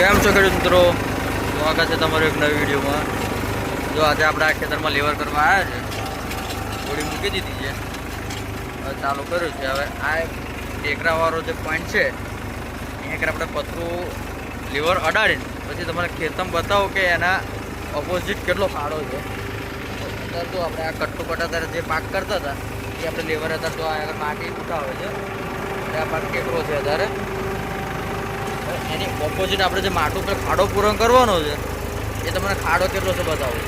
કેમ છો ખેડૂત મિત્રો, સ્વાગત છે તમારો એક નવી વિડીયોમાં। જો આજે આપણે આ ખેતરમાં લેવર કરવા આવ્યા છે, થોડી મૂકી દીધી છે, હવે ચાલુ કર્યું છે। હવે આ ટેકરાવાળો જે પોઈન્ટ છે અહીંયા આપણે પતરું લેવર અડાડીને પછી તમારે ખેતરમાં બતાવો કે એના ઓપોઝિટ કેટલો ખાડો છે। અત્યારે તો આપણે આ કટ્ટુ કટાતા જે પાક કરતા હતા એ આપણે લેવર અત્યારે તો આ માટી ઉઠાવે છે, આ પાક ટેકરો છે અત્યારે એની ઓપોઝિટ આપણે જે માટું પર ખાડો પૂરણ કરવાનો છે એ તમને ખાડો કેટલો છે બતાવો।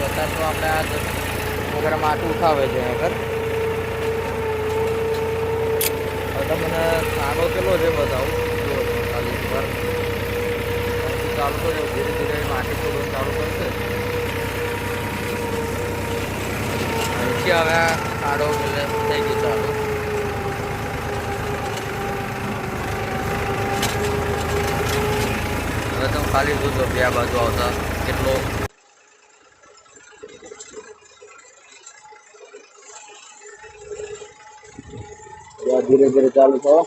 અત્યારે તો આપણે આ વગેરે માટું ઉઠાવે છે આગળ, હવે તમને ખાડો કેટલો છે બતાવો। જો ખાલી પર ચાલુ કરજો, ધીરે ધીરે માટી પૂરણ ચાલુ કરશે। અહીંથી હવે આ ખાડો થઈ ગયો ચાલુ। તમે ખાલી જોજો બે બાજુ આવતા કેટલો ધીરે ધીરે ચાલુ કરો।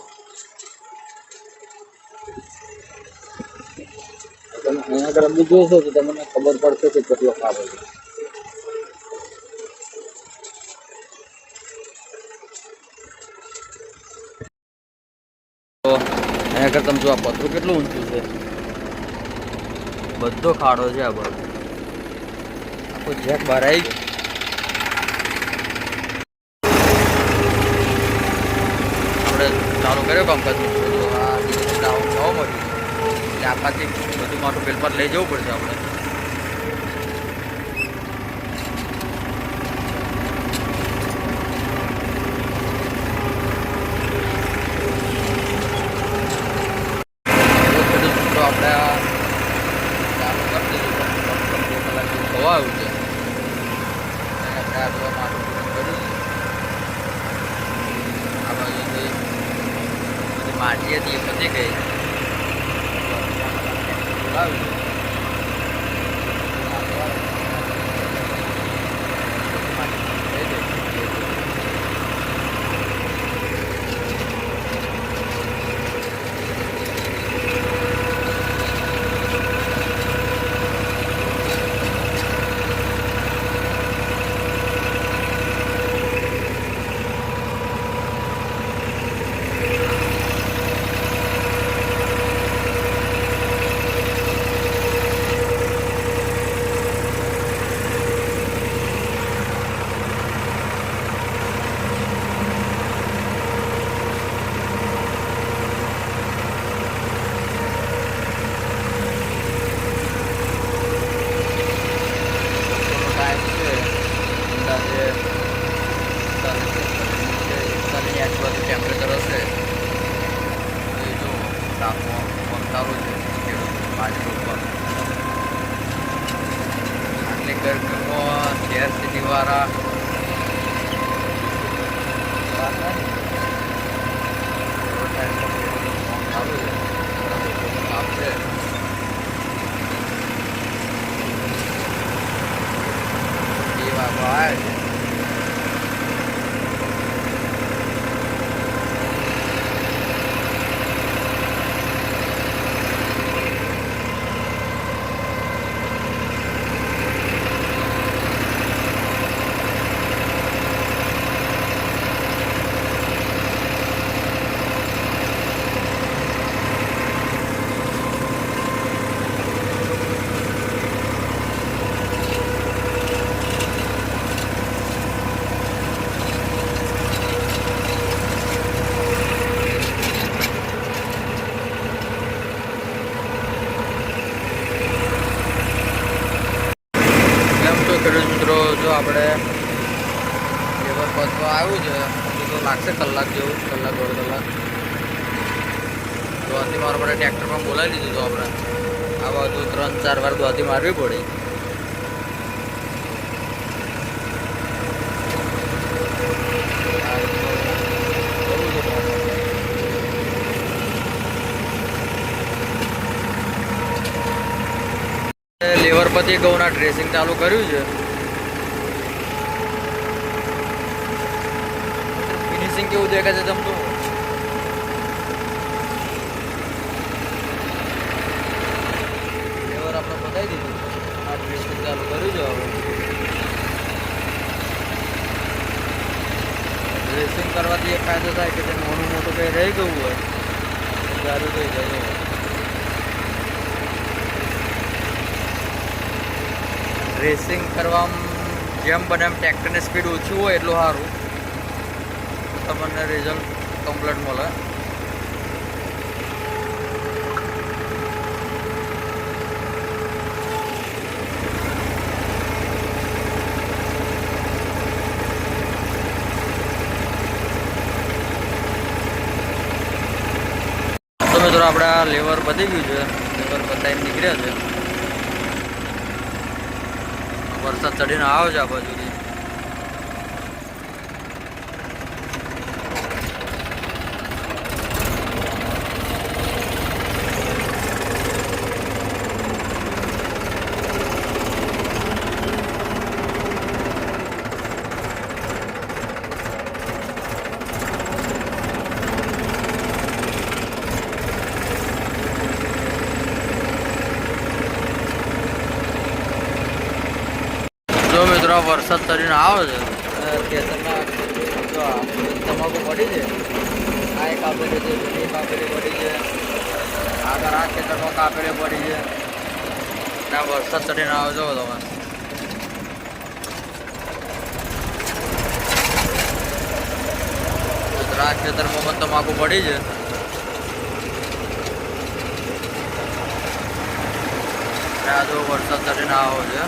તમે અહીંયા આગળ બી જોશો તો તમને ખબર પડશે કે કેટલો ખાડો છે। તો અહીંયા આગળ તમે જો આ પતરું કેટલું ઊંચું છે, બધો ખાડો છે આ બાજુ, આખો જેક બહાર આવી ગયો। આપણે ચાલુ કર્યો કામકાજ, આ ડાઉન જવા મળ્યું એટલે આપાથી બધું માટું પેલ પર લઈ જવું પડશે આપણે। આપણે ચાલુ કરી દીધું, 2 કલાક જેવું થવા આવ્યું છે, આપણે આ તો માટું પૂરું કર્યું છે। આ બાજુથી બધી માટી હતી એ પતી ગઈ, આવ્યું છે। ટેમ્પરેચર હશે એ જો તાપમાન ચાલુ છે બાજુ ઉપર, આટલી ગરમીમાં શહેર સિટીવાળા ચાલુ છે, તાપ છે। એ વાગો આવે છે, ખેડૂત મિત્રો જો આપણે લેબર પતવા આવ્યું છે તો લાગશે કલાક જેવું, કલાક 1.5 કલાક। તો આથી મારા માટે ટ્રેક્ટર પણ બોલાવી લીધું, તો આપણે આ બાજુ 3-4 વાર દોધી મારવી પડી। લેવર પછી ઘઉંના ડ્રેસિંગ ચાલુ કર્યું છે, ફિનિશિંગ કેવું દેખાય છે તમને? ફાયદો થાય કે જે નાનું મોટું કંઈ રહી ગયું હોય સારું થઈ જાય. રેસિંગ કરવામાં જેમ બને એમ ટ્રેક્ટરની સ્પીડ ઓછી હોય એટલું સારું, તમને રિઝલ્ટ કમ્પ્લીટ મળે. તો મિત્રો આપણે આ લેવર પતી ગયું છે, લેવર બતાવીને નીકળ્યા છે. વરસાદ ચડીને આવે છે આ બાજુથી. જો મિત્રો વરસાદ તરીને આવે છે, તમાકુ પડી છે, આ એક કાપેલી છે, બીજી કાપેલી પડી છે, આગળ આ ખેતરમાં કાપેલી પડી છે. ત્યાં વરસાદ ચડીને આવજો તમે. આ ખેતરમાં પણ તમાકુ પડી છે. ત્યાં જો વરસાદ ચડીને આવો છે.